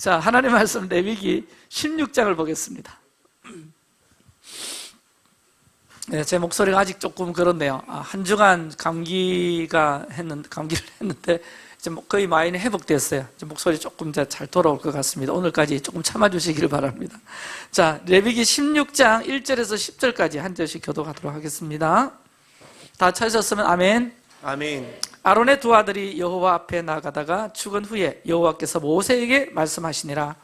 자, 하나님 말씀 레위기 16장을 보겠습니다. 네, 제 목소리가 아직 조금 그렇네요. 한 주간 감기를 했는데 이제 거의 많이 회복됐어요. 이제 목소리 조금 잘 돌아올 것 같습니다. 오늘까지 조금 참아주시기를 바랍니다. 자, 레위기 16장 1절에서 10절까지 한 절씩 교독하도록 하겠습니다. 다 찾으셨으면 아멘. 아멘. 아론의 두 아들이 여호와 앞에 나가다가 죽은 후에 여호와께서 모세에게 말씀하시니라.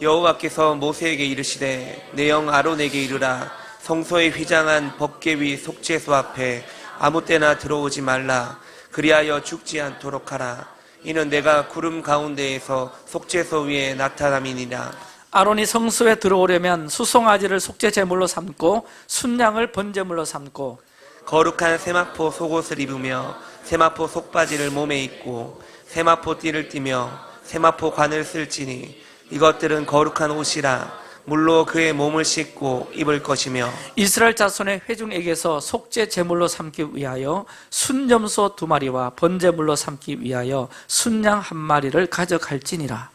여호와께서 모세에게 이르시되 내 영 아론에게 이르라. 성소에 휘장한 법궤 위 속죄소 앞에 아무 때나 들어오지 말라. 그리하여 죽지 않도록 하라. 이는 내가 구름 가운데에서 속죄소 위에 나타남이니라. 아론이 성소에 들어오려면 수송아지를 속죄 제물로 삼고 순양을 번제물로 삼고 거룩한 세마포 속옷을 입으며 세마포 속바지를 몸에 입고 세마포 띠를 띠며 세마포 관을 쓸지니 이것들은 거룩한 옷이라. 물로 그의 몸을 씻고 입을 것이며 이스라엘 자손의 회중에게서 속죄 제물로 삼기 위하여 순염소 2마리와 번제물로 삼기 위하여 순양 1마리를 가져갈지니라.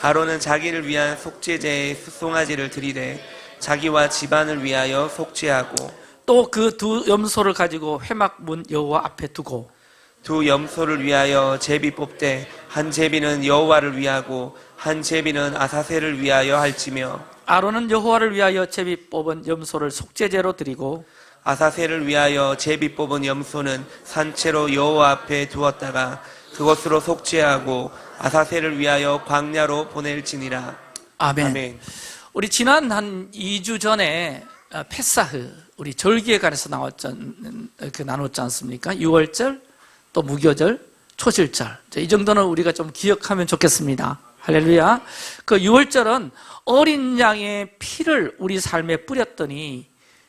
아론은 자기를 위한 속죄제의 수송아지를 드리되 자기와 집안을 위하여 속죄하고 또 그 두 염소를 가지고 회막문 여호와 앞에 두고 두 염소를 위하여 제비 뽑되 한 제비는 여호와를 위하고 한 제비는 아사셀을 위하여 할지며 아론은 여호와를 위하여 제비 뽑은 염소를 속죄제로 드리고 아사셀을 위하여 제비 뽑은 염소는 산채로 여호와 앞에 두었다가 그것으로 속죄하고 아사셀을 위하여 광야로 보낼지니라. 아멘. 아멘. 우리 지난 한 2주 전에 페사흐 우리 절기에 관해서 나눴지 않습니까? 6월절 또 무교절 초실절 이 정도는 우리가 좀 기억하면 좋겠습니다. 할렐루야. 그 6월절은 어린 양의 피를 우리 삶에 뿌렸더니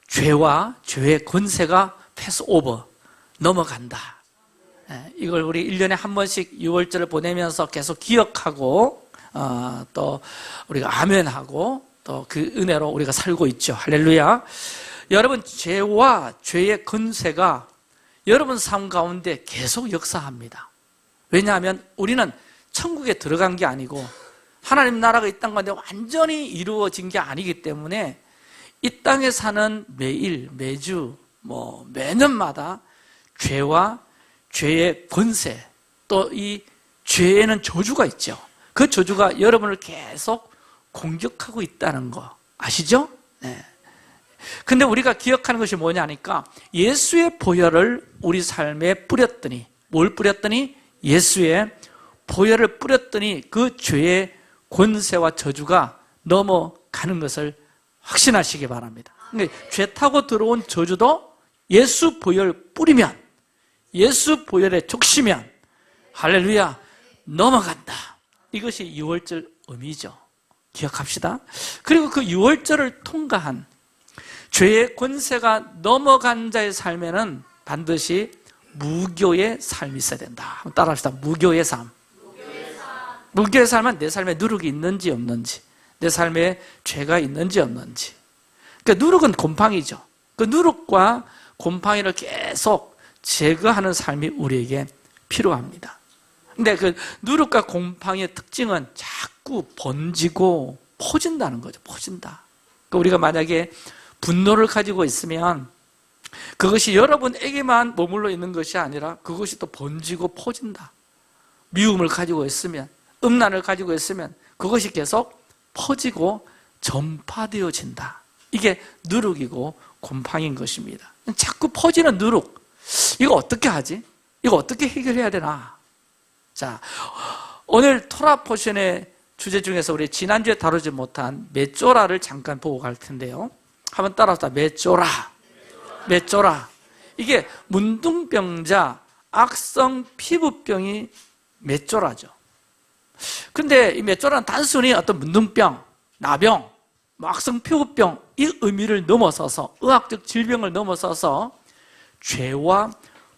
죄와 죄의 권세가 패스오버 넘어간다. 이걸 우리 1년에 한 번씩 6월절을 보내면서 계속 기억하고 또 우리가 아멘하고 또 그 은혜로 우리가 살고 있죠. 할렐루야. 여러분, 죄와 죄의 권세가 여러분 삶 가운데 계속 역사합니다. 왜냐하면 우리는 천국에 들어간 게 아니고 하나님 나라가 이 땅 가운데 완전히 이루어진 게 아니기 때문에 이 땅에 사는 매일, 매주, 매년마다 죄와 죄의 권세, 또 이 죄에는 저주가 있죠. 그 저주가 여러분을 계속 공격하고 있다는 거 아시죠? 네. 근데 우리가 기억하는 것이 뭐냐니까 예수의 보혈을 우리 삶에 뿌렸더니 뭘 뿌렸더니 예수의 보혈을 뿌렸더니 그 죄의 권세와 저주가 넘어가는 것을 확신하시기 바랍니다. 그러니까 죄 타고 들어온 저주도 예수 보혈 뿌리면 예수 보혈에 족시면 할렐루야 넘어간다. 이것이 6월절 의미죠. 기억합시다. 그리고 그 6월절을 통과한 죄의 권세가 넘어간 자의 삶에는 반드시 무교의 삶이 있어야 된다. 한번 따라합시다. 무교의 삶. 무교의 삶은 내 삶에 누룩이 있는지 없는지, 내 삶에 죄가 있는지 없는지. 그러니까 누룩은 곰팡이죠. 그 누룩과 곰팡이를 계속 제거하는 삶이 우리에게 필요합니다. 근데 그 누룩과 곰팡이의 특징은 자꾸 번지고 퍼진다는 거죠. 퍼진다. 그러니까 우리가 만약에 분노를 가지고 있으면 그것이 여러분에게만 머물러 있는 것이 아니라 그것이 또 번지고 퍼진다. 미움을 가지고 있으면, 음란을 가지고 있으면 그것이 계속 퍼지고 전파되어진다. 이게 누룩이고 곰팡이인 것입니다. 자꾸 퍼지는 누룩, 이거 어떻게 하지? 이거 어떻게 해결해야 되나? 자, 오늘 토라 포션의 주제 중에서 우리 지난주에 다루지 못한 메쪼라를 잠깐 보고 갈 텐데요. 한번 따라합시다. 메쪼라. 메쪼라. 이게 문둥병자 악성 피부병이 메쪼라죠. 근데 이 메쪼라는 단순히 어떤 문둥병, 나병, 악성 피부병 이 의미를 넘어서서 의학적 질병을 넘어서서 죄와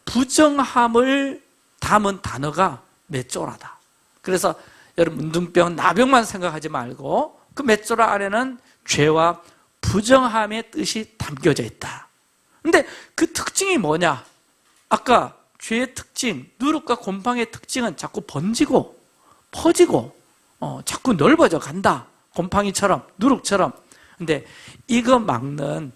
부정함을 담은 단어가 메쪼라다. 그래서 여러분 문둥병, 나병만 생각하지 말고 그 메쪼라 안에는 죄와 부정함의 뜻이 담겨져 있다. 근데 그 특징이 뭐냐? 아까 죄의 특징, 누룩과 곰팡이의 특징은 자꾸 번지고 퍼지고 자꾸 넓어져 간다. 곰팡이처럼, 누룩처럼. 근데 이거 막는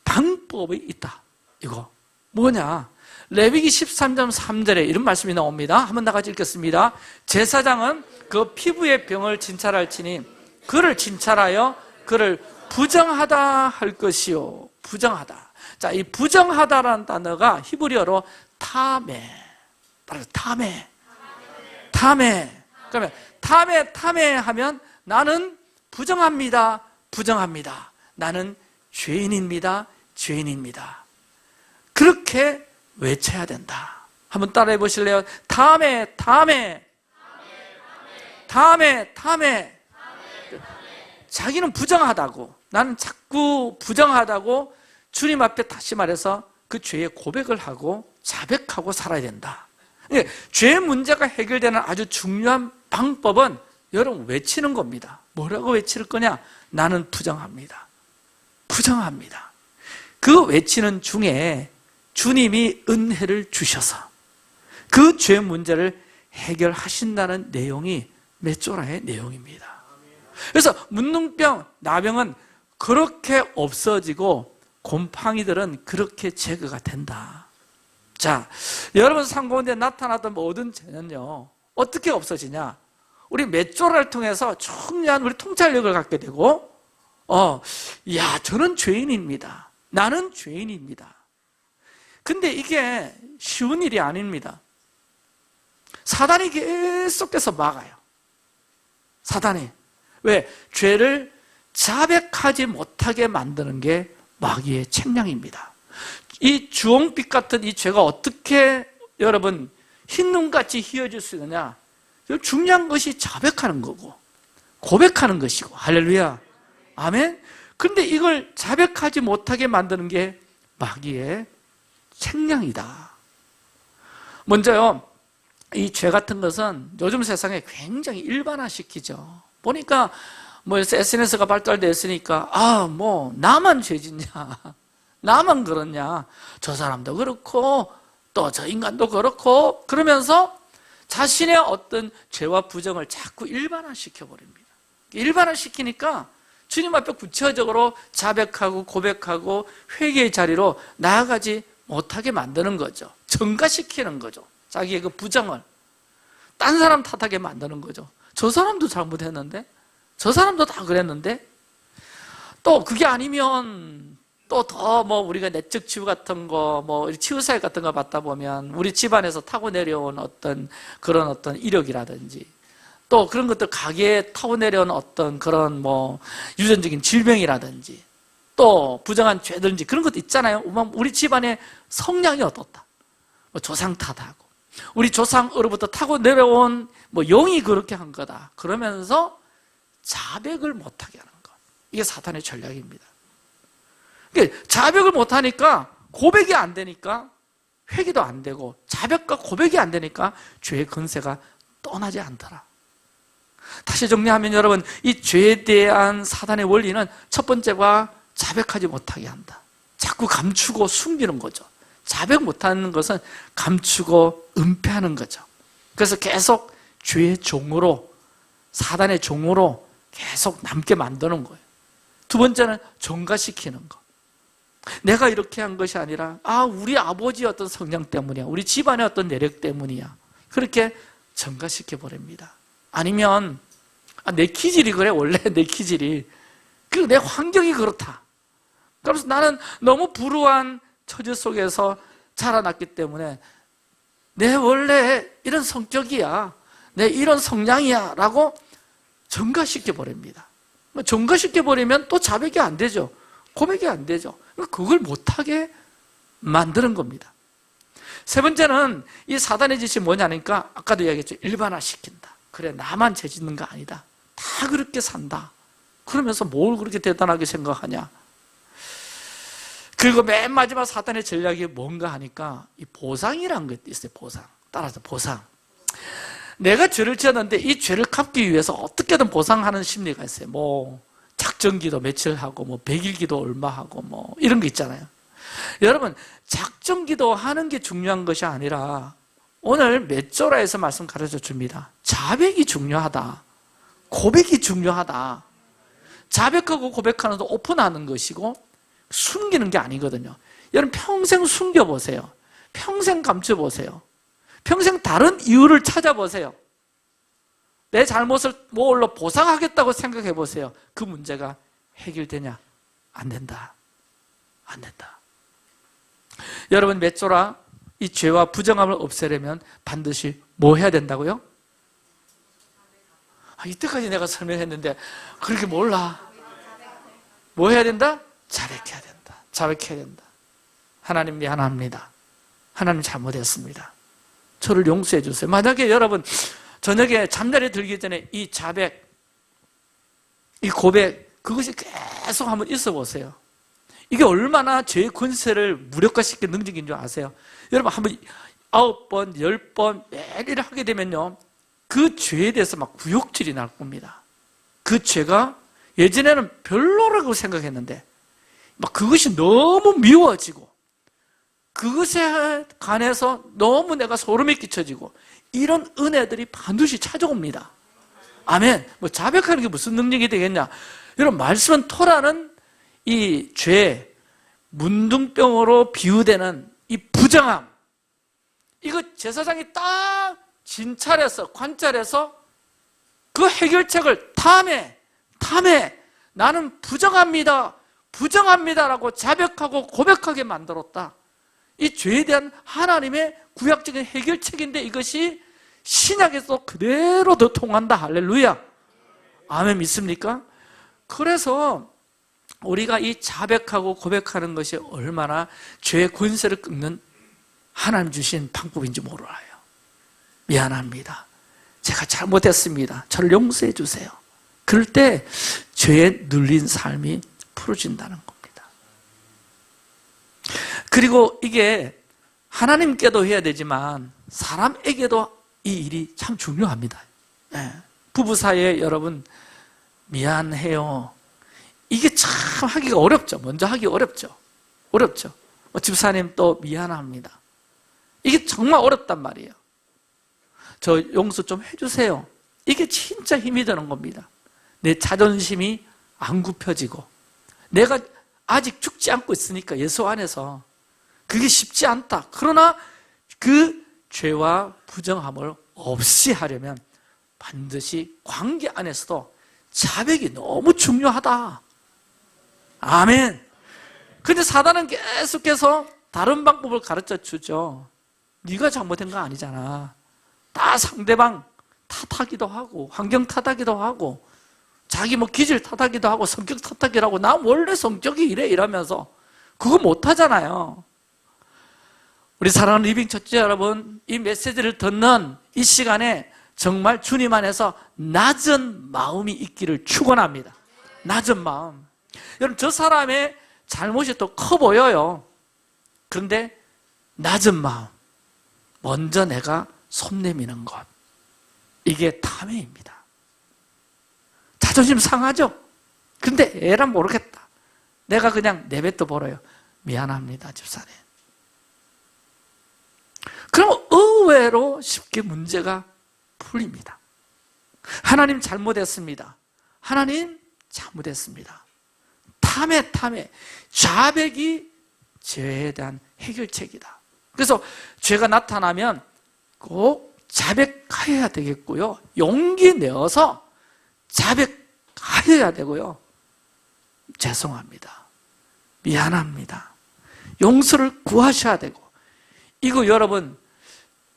방법이 있다. 이거 뭐냐? 레위기 13장 3절에 이런 말씀이 나옵니다. 한번 다 같이 읽겠습니다. 제사장은 그 피부의 병을 진찰할지니 그를 진찰하여 그를 부정하다 할 것이요. 부정하다. 자, 이 부정하다라는 단어가 히브리어로 타메. 타메. 그러면 타메 하면 나는 부정합니다. 나는 죄인입니다. 그렇게 외쳐야 된다. 한번 따라해 보실래요? 타메. 자기는 부정하다고, 나는 자꾸 부정하다고 주님 앞에 다시 말해서 그 죄의 고백을 하고 자백하고 살아야 된다. 죄 문제가 해결되는 아주 중요한 방법은 여러분 외치는 겁니다. 뭐라고 외칠 거냐? 나는 부정합니다. 그 외치는 중에 주님이 은혜를 주셔서 그 죄 문제를 해결하신다는 내용이 메조라의 내용입니다. 그래서 문둥병, 나병은 그렇게 없어지고 곰팡이들은 그렇게 제거가 된다. 자, 여러분 삶 가운데 나타나던 모든 죄는요 어떻게 없어지냐? 우리 메조라를 통해서 중요한 우리 통찰력을 갖게 되고 저는 죄인입니다. 나는 죄인입니다. 근데 이게 쉬운 일이 아닙니다. 사단이 계속해서 막아요. 사단이. 왜? 죄를 자백하지 못하게 만드는 게 마귀의 책량입니다. 이 주홍빛 같은 이 죄가 어떻게 여러분 흰눈같이 휘어질 수 있느냐? 중요한 것이 자백하는 거고 고백하는 것이고. 할렐루야. 아멘. 근데 이걸 자백하지 못하게 만드는 게 마귀의 책량이다. 먼저요, 이 죄 같은 것은 요즘 세상에 굉장히 일반화시키죠. 보니까 뭐 SNS가 발달되어 있으니까 나만 죄짓냐, 나만 그렇냐, 저 사람도 그렇고 또 저 인간도 그렇고 그러면서 자신의 어떤 죄와 부정을 자꾸 일반화시켜 버립니다. 일반화시키니까 주님 앞에 구체적으로 자백하고 고백하고 회개의 자리로 나아가지 못하게 만드는 거죠. 전가시키는 거죠. 자기의 그 부정을 딴 사람 탓하게 만드는 거죠. 저 사람도 잘못했는데, 저 사람도 다 그랬는데, 또 그게 아니면 또 더 우리가 내적 치유 같은 거, 치유사역 같은 거 받다 보면 우리 집안에서 타고 내려온 그런 이력이라든지 또 그런 것들 가게에 타고 내려온 그런 유전적인 질병이라든지 또 부정한 죄든지 그런 것도 있잖아요. 우리 집안의 성향이 어떻다. 조상 탓하고 우리 조상으로부터 타고 내려온 영이 그렇게 한 거다. 그러면서 자백을 못하게 하는 것. 이게 사탄의 전략입니다. 그러니까 자백을 못하니까 고백이 안 되니까 회개도 안 되고 자백과 고백이 안 되니까 죄의 권세가 떠나지 않더라. 다시 정리하면 여러분, 이 죄에 대한 사단의 원리는 첫 번째가 자백하지 못하게 한다. 자꾸 감추고 숨기는 거죠. 자백 못하는 것은 감추고 은폐하는 거죠. 그래서 계속 죄의 종으로, 사단의 종으로 계속 남게 만드는 거예요. 두 번째는 전가시키는 거. 내가 이렇게 한 것이 아니라 우리 아버지의 어떤 성향 때문이야, 우리 집안의 어떤 내력 때문이야, 그렇게 전가시켜 버립니다. 아니면 내 기질이 그래, 원래 내 기질이, 내 환경이 그렇다. 그래서 나는 너무 불우한 처지 속에서 자라났기 때문에 내 원래 이런 성격이야, 내 이런 성향이야 라고 전가시켜 버립니다. 전가시켜 버리면 또 자백이 안 되죠. 고백이 안 되죠. 그걸 못하게 만드는 겁니다. 세 번째는 이 사단의 짓이 뭐냐니까 아까도 이야기했죠. 일반화시킨다. 그래, 나만 죄 짓는 거 아니다. 다 그렇게 산다. 그러면서 뭘 그렇게 대단하게 생각하냐. 그리고 맨 마지막 사단의 전략이 뭔가 하니까 이 보상이라는 게 있어요. 보상. 따라서 보상. 내가 죄를 지었는데 이 죄를 갚기 위해서 어떻게든 보상하는 심리가 있어요. 작정기도 며칠 하고 100일기도 얼마 하고 이런 거 있잖아요. 여러분, 작정기도 하는 게 중요한 것이 아니라 오늘 메조라에서 말씀 가르쳐 줍니다. 자백이 중요하다. 고백이 중요하다. 자백하고 고백하는 건 오픈하는 것이고 숨기는 게 아니거든요. 여러분 평생 숨겨보세요. 평생 감춰보세요. 평생 다른 이유를 찾아보세요. 내 잘못을 뭘로 보상하겠다고 생각해 보세요. 그 문제가 해결되냐? 안 된다. 안 된다. 여러분 맺조라 이 죄와 부정함을 없애려면 반드시 뭐 해야 된다고요? 이때까지 내가 설명했는데 그렇게 몰라. 뭐 해야 된다? 자백해야 된다. 자백해야 된다. 하나님 미안합니다. 하나님 잘못했습니다. 저를 용서해 주세요. 만약에 여러분 저녁에 잠자리에 들기 전에 이 자백, 이 고백 그것이 계속 한번 있어 보세요. 이게 얼마나 죄의 권세를 무력화시키는 능력인 줄 아세요? 여러분 한번 9번, 10번 매일 하게 되면요 그 죄에 대해서 막 구역질이 날 겁니다. 그 죄가 예전에는 별로라고 생각했는데 막 그것이 너무 미워지고 그것에 관해서 너무 내가 소름이 끼쳐지고 이런 은혜들이 반드시 찾아옵니다. 아멘. 뭐 자백하는 게 무슨 능력이 되겠냐? 여러분 말씀은 토라는 이 죄, 문둥병으로 비유되는 이 부정함, 이거 제사장이 딱 진찰해서 관찰해서 그 해결책을 탐해 나는 부정합니다라고 자백하고 고백하게 만들었다. 이 죄에 대한 하나님의 구약적인 해결책인데 이것이 신약에서 그대로 더 통한다. 할렐루야. 아멘. 믿습니까? 그래서 우리가 이 자백하고 고백하는 것이 얼마나 죄의 권세를 끊는 하나님 주신 방법인지 몰라요. 미안합니다. 제가 잘못했습니다. 저를 용서해 주세요. 그럴 때 죄에 눌린 삶이 풀어진다는 겁니다. 그리고 이게 하나님께도 해야 되지만 사람에게도 이 일이 참 중요합니다. 부부 사이에 여러분 미안해요. 이게 참 하기가 어렵죠. 먼저 하기 어렵죠. 집사님 또 미안합니다. 이게 정말 어렵단 말이에요. 저 용서 좀 해주세요. 이게 진짜 힘이 드는 겁니다. 내 자존심이 안 굽혀지고 내가 아직 죽지 않고 있으니까 예수 안에서 그게 쉽지 않다. 그러나 그 죄와 부정함을 없이 하려면 반드시 관계 안에서도 자백이 너무 중요하다. 아멘. 근데 사단은 계속해서 다른 방법을 가르쳐 주죠. 네가 잘못한 거 아니잖아. 다 상대방 탓하기도 하고 환경 탓하기도 하고 자기 뭐 기질 탓하기도 하고 성격 탓하기도 하고 나 원래 성격이 이래 이러면서 그거 못하잖아요. 우리 사랑하는 리빙 첫째 여러분, 이 메시지를 듣는 이 시간에 정말 주님 안에서 낮은 마음이 있기를 축원합니다. 낮은 마음. 여러분 저 사람의 잘못이 또 커 보여요. 그런데 낮은 마음, 먼저 내가 손 내미는 것, 이게 탐회입니다. 자존심 상하죠? 근데 애란 모르겠다. 내가 그냥 내뱉어 버려요. 미안합니다 집사님. 그럼 의외로 쉽게 문제가 풀립니다. 하나님 잘못했습니다. 하나님 잘못했습니다. 탐해 자백이 죄에 대한 해결책이다. 그래서 죄가 나타나면 꼭 자백하여야 되겠고요. 용기 내어서 자백하여야 되고요. 죄송합니다. 미안합니다. 용서를 구하셔야 되고 이거 여러분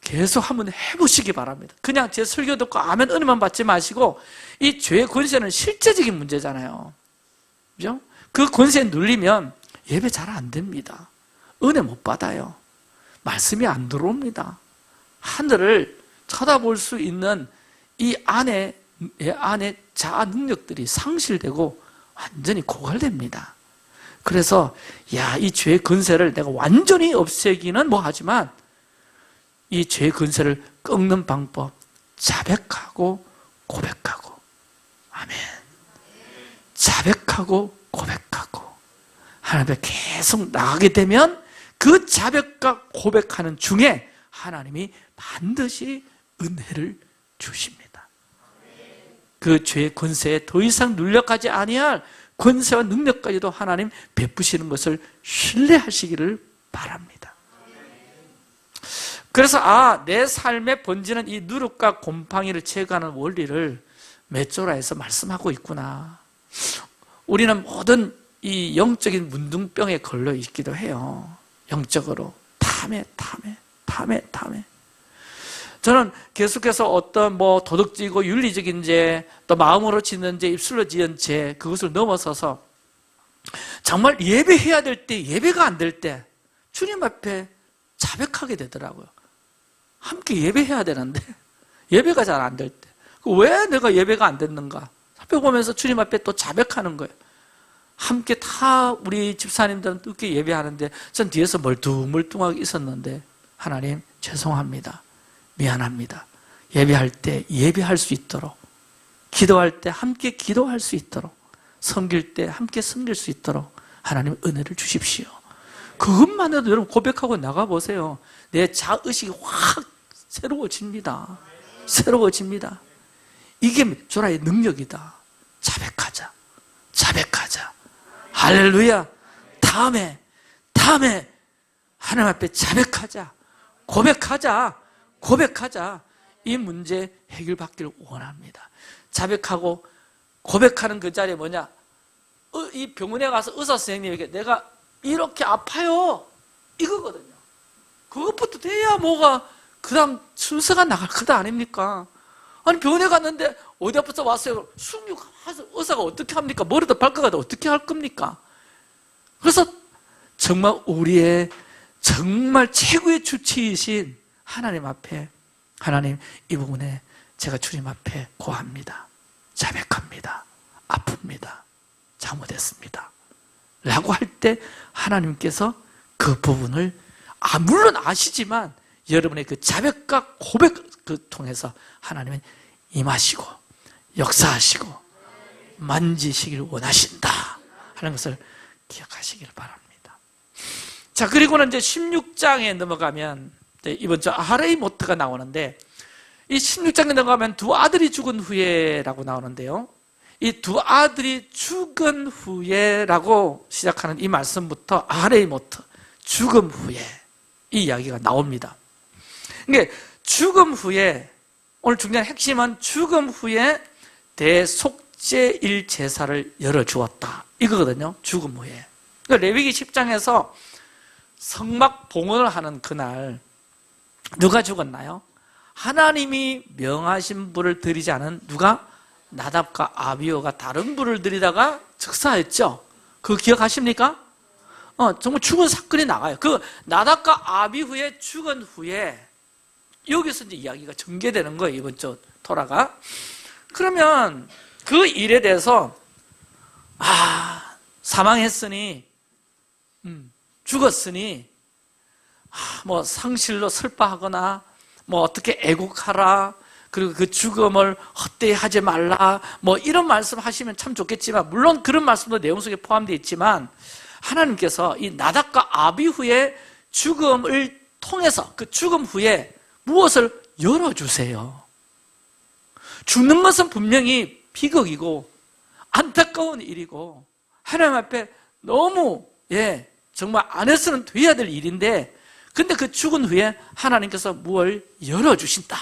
계속 한번 해보시기 바랍니다. 그냥 제 설교 듣고 아멘 은혜만 받지 마시고 이 죄의 권세는 실제적인 문제잖아요. 그죠? 그 권세에 눌리면 예배 잘 안 됩니다. 은혜 못 받아요. 말씀이 안 들어옵니다. 하늘을 쳐다볼 수 있는 이 안에 자아 능력들이 상실되고 완전히 고갈됩니다. 그래서 이 죄의 권세를 내가 완전히 없애기는 뭐하지만 이 죄의 권세를 꺾는 방법, 자백하고 고백하고. 아멘. 자백하고 고백하고 하나님 앞에 계속 나가게 되면 그 자백과 고백하는 중에 하나님이 반드시 은혜를 주십니다. 그 죄의 권세에 더 이상 눌려가지 아니할 권세와 능력까지도 하나님 베푸시는 것을 신뢰하시기를 바랍니다. 그래서 내 삶에 번지는 이 누룩과 곰팡이를 제거하는 원리를 메조라에서 말씀하고 있구나. 우리는 모든 이 영적인 문둥병에 걸려 있기도 해요. 영적으로 탐해. 저는 계속해서 어떤 도덕적이고 윤리적인 죄, 또 마음으로 짓는 죄, 입술로 지은 죄, 그것을 넘어서서 정말 예배해야 될 때, 예배가 안 될 때 주님 앞에 자백하게 되더라고요. 함께 예배해야 되는데 예배가 잘 안 될 때, 왜 내가 예배가 안 됐는가 살펴보면서 주님 앞에 또 자백하는 거예요. 함께 다 우리 집사님들은 늦게 예배하는데 전 뒤에서 멀뚱멀뚱하게 있었는데, 하나님 죄송합니다, 미안합니다. 예배할 때 예배할 수 있도록, 기도할 때 함께 기도할 수 있도록, 섬길 때 함께 섬길 수 있도록 하나님 은혜를 주십시오. 그것만으로도 여러분 고백하고 나가보세요. 내 자의식이 확 새로워집니다. 새로워집니다. 이게 조라의 능력이다. 자백하자. 할렐루야. 다음에 하나님 앞에 자백하자. 고백하자. 이 문제 해결받기를 원합니다. 자백하고 고백하는 그 자리에 뭐냐? 이 병원에 가서 의사 선생님에게 내가 이렇게 아파요, 이거거든요. 그것부터 돼야 뭐가 그 다음 순서가 나갈 거다 아닙니까? 아니 병원에 갔는데 어디 아파서 왔어요. 숭늉 가서 의사가 어떻게 합니까? 머리도 발가락도 어떻게 할 겁니까? 그래서 정말 우리의 정말 최고의 주치이신 하나님 앞에, 하나님 이 부분에 제가 주님 앞에 고합니다. 자백합니다. 아픕니다. 잘못했습니다. 라고 할 때 하나님께서 그 부분을 물론 아시지만 여러분의 그 자백과 고백을 통해서 하나님은 임하시고 역사하시고 만지시길 원하신다 하는 것을 기억하시길 바랍니다. 자, 그리고는 이제 16장에 넘어가면 이번 주 아하레이 모트가 나오는데, 이 16장에 넘어가면 두 아들이 죽은 후에라고 나오는데요, 이 두 아들이 죽은 후에라고 시작하는 이 말씀부터 아하레이 모트, 죽음 후에, 이 이야기가 나옵니다. 그러니까 죽음 후에, 오늘 중요한 핵심은 죽음 후에 대속죄일 제사를 열어주었다, 이거거든요. 죽음 후에. 그러니까 레위기 10장에서 성막 봉헌을 하는 그날 누가 죽었나요? 하나님이 명하신 불을 드리지 않은 누가? 나답과 아비후가 다른 불을 드리다가 즉사했죠. 그거 기억하십니까? 정말 죽은 사건이 나가요. 그 나답과 아비후의 죽은 후에 여기서 이제 이야기가 전개되는 거예요. 이번 주 토라가. 그러면 그 일에 대해서 사망했으니, 죽었으니 뭐 상실로 슬퍼하거나 뭐 어떻게 애국하라, 그리고 그 죽음을 헛되이 하지 말라, 뭐 이런 말씀 하시면 참 좋겠지만, 물론 그런 말씀도 내용 속에 포함되어 있지만 하나님께서 이 나답과 아비후의 죽음을 통해서 그 죽음 후에 무엇을 열어주세요. 죽는 것은 분명히 비극이고 안타까운 일이고 하나님 앞에 너무 정말 안 해서는 돼야 될 일인데, 근데 그 죽은 후에 하나님께서 무엇을 열어주신다.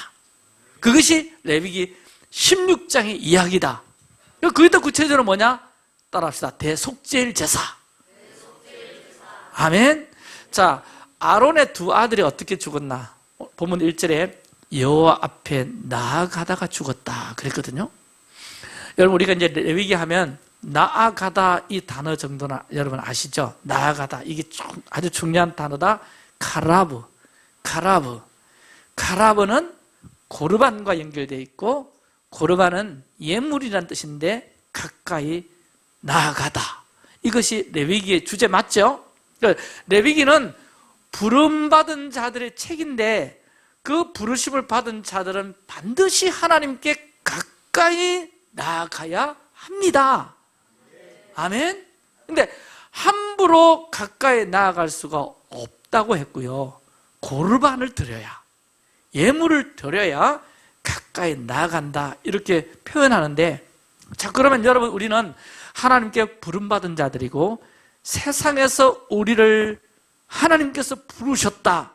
그것이 레위기 16장의 이야기다. 그게 더 구체적으로 뭐냐? 따라합시다. 대속죄일 제사. 아멘. 자, 아론의 두 아들이 어떻게 죽었나? 본문 1절에 여호와 앞에 나아가다가 죽었다 그랬거든요. 여러분, 우리가 이제 레위기 하면 나아가다 이 단어 정도나 여러분 아시죠? 나아가다, 이게 아주 중요한 단어다. 카라브는 고르반과 연결되어 있고, 고르반은 예물이라는 뜻인데 가까이 나아가다, 이것이 레위기의 주제 맞죠? 그러니까 레위기는 부름받은 자들의 책인데, 그 부르심을 받은 자들은 반드시 하나님께 가까이 나아가야 합니다. 아멘? 근데 함부로 가까이 나아갈 수가 없다고 했고요, 고르반을 드려야, 예물을 드려야 가까이 나아간다 이렇게 표현하는데, 자, 그러면 여러분, 우리는 하나님께 부름받은 자들이고 세상에서 우리를 하나님께서 부르셨다,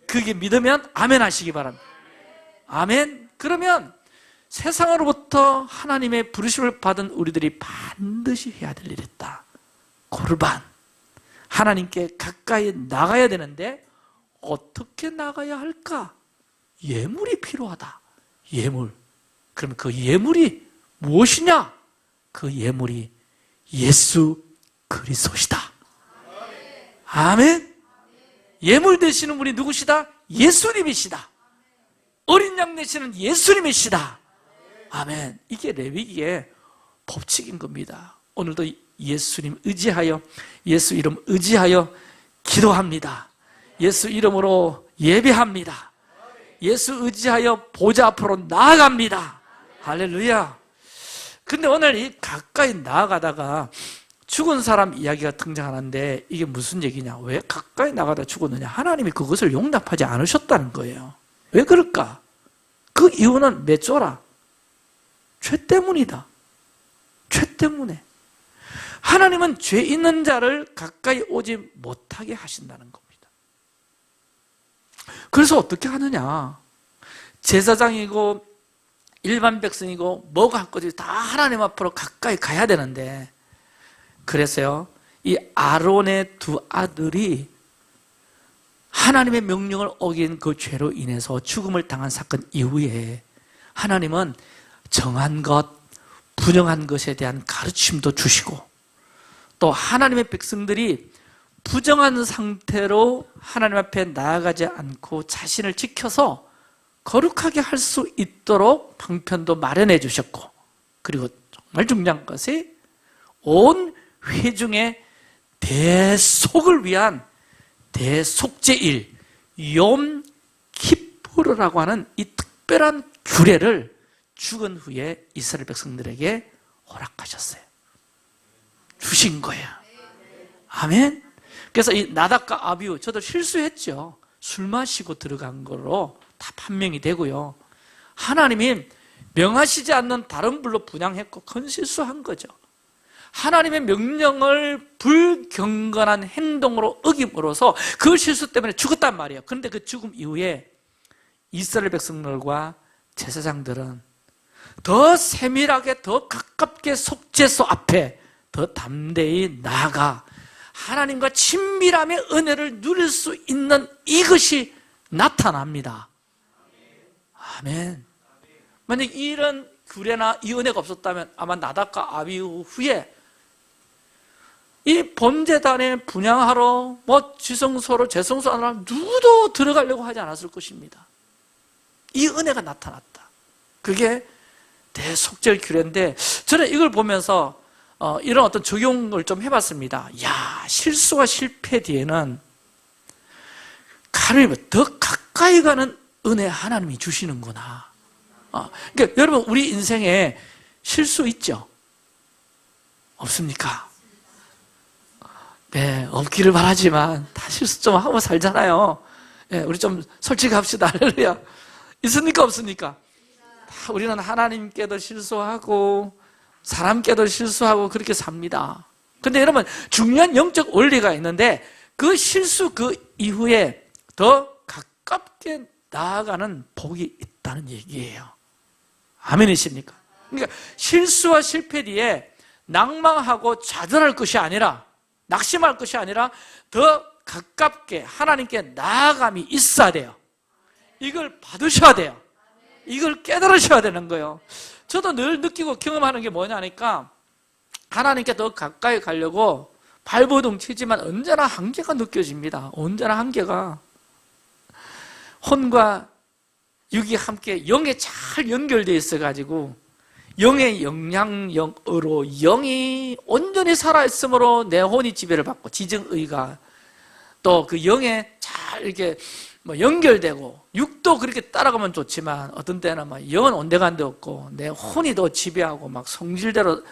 그게 믿으면 아멘 하시기 바랍니다. 아멘. 그러면 세상으로부터 하나님의 부르심을 받은 우리들이 반드시 해야 될 일이 있다. 고르반, 하나님께 가까이 나가야 되는데 어떻게 나가야 할까? 예물이 필요하다. 예물. 그러면 그 예물이 무엇이냐? 그 예물이 예수 그리스도시다. 아멘. 예물 되시는 분이 누구시다? 예수님이시다. 어린 양 되시는 예수님이시다. 아멘. 이게 레위기의 법칙인 겁니다. 오늘도 예수님 의지하여, 예수 이름 의지하여 기도합니다. 예수 이름으로 예배합니다. 예수 의지하여 보좌 앞으로 나아갑니다. 할렐루야. 근데 오늘 이 가까이 나아가다가 죽은 사람 이야기가 등장하는데, 이게 무슨 얘기냐? 왜 가까이 나가다 죽었느냐? 하나님이 그것을 용납하지 않으셨다는 거예요. 왜 그럴까? 그 이유는 맺줘라. 죄 때문이다. 죄 때문에. 하나님은 죄 있는 자를 가까이 오지 못하게 하신다는 겁니다. 그래서 어떻게 하느냐? 제사장이고 일반 백성이고 뭐가 할 거지 다 하나님 앞으로 가까이 가야 되는데, 그래서요, 이 아론의 두 아들이 하나님의 명령을 어긴 그 죄로 인해서 죽음을 당한 사건 이후에 하나님은 정한 것, 분명한 것에 대한 가르침도 주시고, 또 하나님의 백성들이 부정한 상태로 하나님 앞에 나아가지 않고 자신을 지켜서 거룩하게 할 수 있도록 방편도 마련해 주셨고, 그리고 정말 중요한 것이 온 회중의 대속을 위한 대속제일 욤 키푸르라고 하는 이 특별한 규례를 죽은 후에 이스라엘 백성들에게 허락하셨어요. 주신 거예요. 아멘. 그래서 이 나답과 아비후, 저도 실수했죠. 술 마시고 들어간 거로 다 판명이 되고요. 하나님이 명하시지 않는 다른 불로 분향했고 큰 실수한 거죠. 하나님의 명령을 불경건한 행동으로 어김으로써 그 실수 때문에 죽었단 말이에요. 그런데 그 죽음 이후에 이스라엘 백성들과 제사장들은 더 세밀하게, 더 가깝게 속죄소 앞에 더 담대히 나아가 하나님과 친밀함의 은혜를 누릴 수 있는 이것이 나타납니다. 아멘. 만약 이런 규례나 이 은혜가 없었다면 아마 나답과 아비후 후에 이 본제단에 분향하러 지성소로 제성소하러 누구도 들어가려고 하지 않았을 것입니다. 이 은혜가 나타났다. 그게 대속죄 규례인데, 저는 이걸 보면서 이런 어떤 적용을 좀 해봤습니다. 야, 실수와 실패 뒤에는 하나님을 더 가까이 가는 은혜 하나님이 주시는구나. 그러니까 여러분, 우리 인생에 실수 있죠? 없습니까? 네, 없기를 바라지만 다 실수 좀 하고 살잖아요. 네, 우리 좀 솔직합시다. 할렐루야. 있습니까? 없습니까? 다 우리는 하나님께도 실수하고 사람께도 실수하고 그렇게 삽니다. 근데 여러분, 중요한 영적 원리가 있는데 그 실수 그 이후에 더 가깝게 나아가는 복이 있다는 얘기예요. 아멘이십니까? 그러니까 실수와 실패 뒤에 낭망하고 좌절할 것이 아니라, 낙심할 것이 아니라 더 가깝게 하나님께 나아감이 있어야 돼요. 이걸 받으셔야 돼요. 이걸 깨달으셔야 되는 거예요. 저도 늘 느끼고 경험하는 게 뭐냐니까, 하나님께 더 가까이 가려고 발버둥 치지만 언제나 한계가 느껴집니다. 언제나 한계가. 혼과 육이 함께 영에 잘 연결되어 있어가지고 영의 영향력으로 영이 온전히 살아있으므로 내 혼이 지배를 받고, 지정의가 또 그 영에 잘 이렇게 연결되고, 육도 그렇게 따라가면 좋지만 어떤 때는 영은 온데간데 없고 내 혼이 더 지배하고 성질대로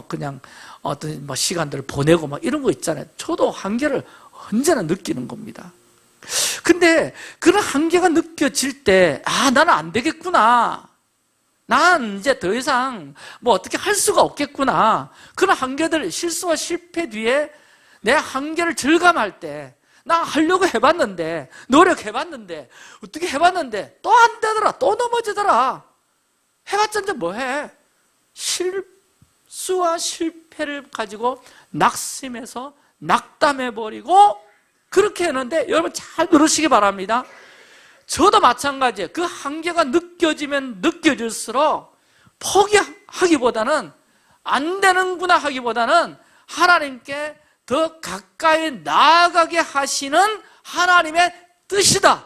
그냥 어떤 시간들을 보내고 이런 거 있잖아요. 저도 한계를 언제나 느끼는 겁니다. 근데 그런 한계가 느껴질 때, 나는 안 되겠구나. 난 이제 더 이상 뭐 어떻게 할 수가 없겠구나. 그런 한계들, 실수와 실패 뒤에 내 한계를 절감할 때, 나 하려고 해봤는데, 노력해봤는데, 어떻게 해봤는데, 또 안 되더라, 또 넘어지더라. 해봤자 이제 뭐해? 실수와 실패를 가지고 낙심해서 낙담해버리고, 그렇게 했는데, 여러분 잘 들으시기 바랍니다. 저도 마찬가지예요. 그 한계가 느껴지면 느껴질수록 포기하기보다는, 안 되는구나 하기보다는 하나님께 더 가까이 나아가게 하시는 하나님의 뜻이다.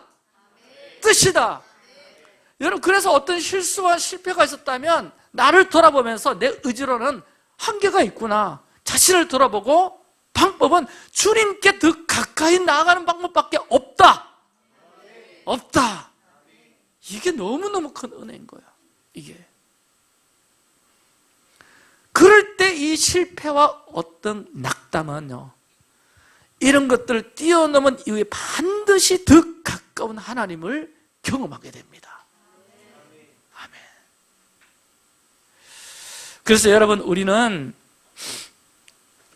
뜻이다. 여러분, 그래서 어떤 실수와 실패가 있었다면 나를 돌아보면서 내 의지로는 한계가 있구나. 자신을 돌아보고 방법은 주님께 더 가까이 나아가는 방법밖에 없다. 없다. 이게 너무너무 큰 은혜인 거야. 이게. 그럴 때 이 실패와 어떤 낙담은요, 이런 것들을 뛰어넘은 이후에 반드시 더 가까운 하나님을 경험하게 됩니다. 아멘. 그래서 여러분, 우리는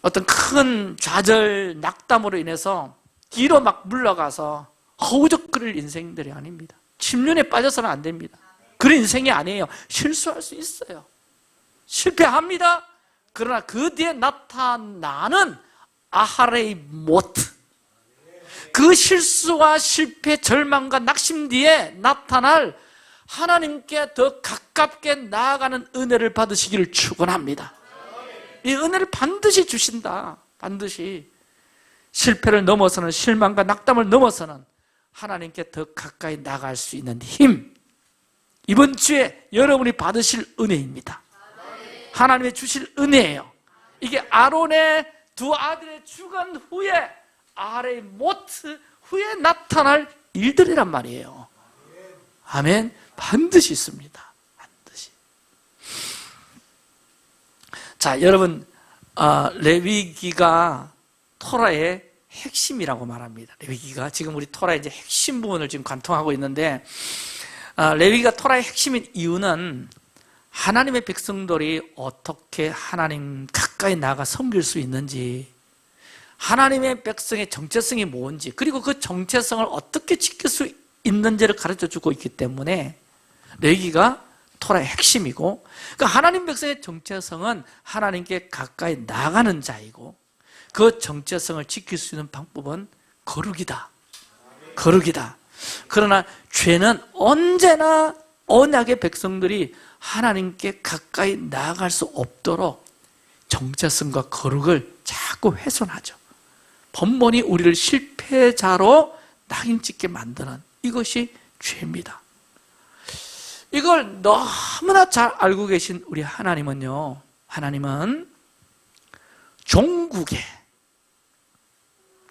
어떤 큰 좌절, 낙담으로 인해서 뒤로 막 물러가서 허우적거릴 인생들이 아닙니다. 침륜에 빠져서는 안 됩니다. 그런 인생이 아니에요. 실수할 수 있어요. 실패합니다. 그러나 그 뒤에 나타나는 아하레이 모트, 그 실수와 실패, 절망과 낙심 뒤에 나타날 하나님께 더 가깝게 나아가는 은혜를 받으시기를 축원합니다. 이 은혜를 반드시 주신다. 반드시. 실패를 넘어서는, 실망과 낙담을 넘어서는 하나님께 더 가까이 나갈 수 있는 힘, 이번 주에 여러분이 받으실 은혜입니다. 하나님의 주실 은혜예요. 이게 아론의 두 아들의 죽은 후에, 아레 모트 후에 나타날 일들이란 말이에요. 아멘. 반드시 있습니다. 반드시. 자, 여러분, 레위기가 토라의 핵심이라고 말합니다. 레위기가 지금 우리 토라의 이제 핵심 부분을 지금 관통하고 있는데, 레위기가 토라의 핵심인 이유는 하나님의 백성들이 어떻게 하나님 가까이 나가 섬길 수 있는지, 하나님의 백성의 정체성이 뭔지, 그리고 그 정체성을 어떻게 지킬 수 있는지를 가르쳐주고 있기 때문에 레위기가 토라의 핵심이고, 그러니까 하나님 백성의 정체성은 하나님께 가까이 나가는 자이고, 그 정체성을 지킬 수 있는 방법은 거룩이다. 거룩이다. 그러나 죄는 언제나 언약의 백성들이 하나님께 가까이 나아갈 수 없도록 정체성과 거룩을 자꾸 훼손하죠. 번번이 우리를 실패자로 낙인 찍게 만드는 이것이 죄입니다. 이걸 너무나 잘 알고 계신 우리 하나님은요, 하나님은 종국의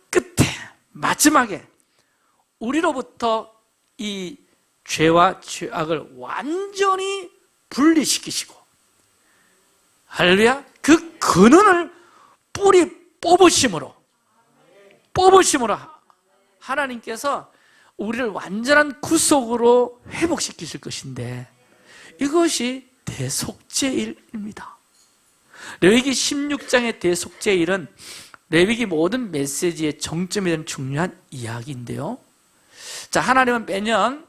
끝에, 마지막에 우리로부터 이 죄와 죄악을 완전히 분리시키시고, 할렐루야, 그 근원을 뿌리 뽑으심으로 하나님께서 우리를 완전한 구속으로 회복시키실 것인데, 이것이 대속죄일입니다. 레위기 16장의 대속죄일은 레위기 모든 메시지의 정점이 되는 중요한 이야기인데요. 자, 하나님은 매년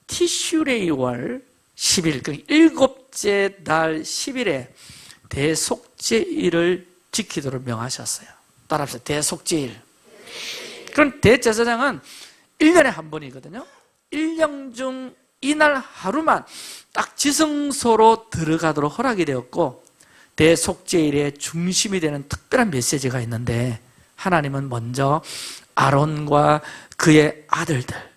티슈레이월 10일, 그 일곱째 날 10일에 대속죄일을 지키도록 명하셨어요. 따라합시다. 대속죄일. 그럼 대제사장은 1년에 한 번이거든요. 1년 중 이날 하루만 딱 지성소로 들어가도록 허락이 되었고, 대속죄일의 중심이 되는 특별한 메시지가 있는데, 하나님은 먼저 아론과 그의 아들들,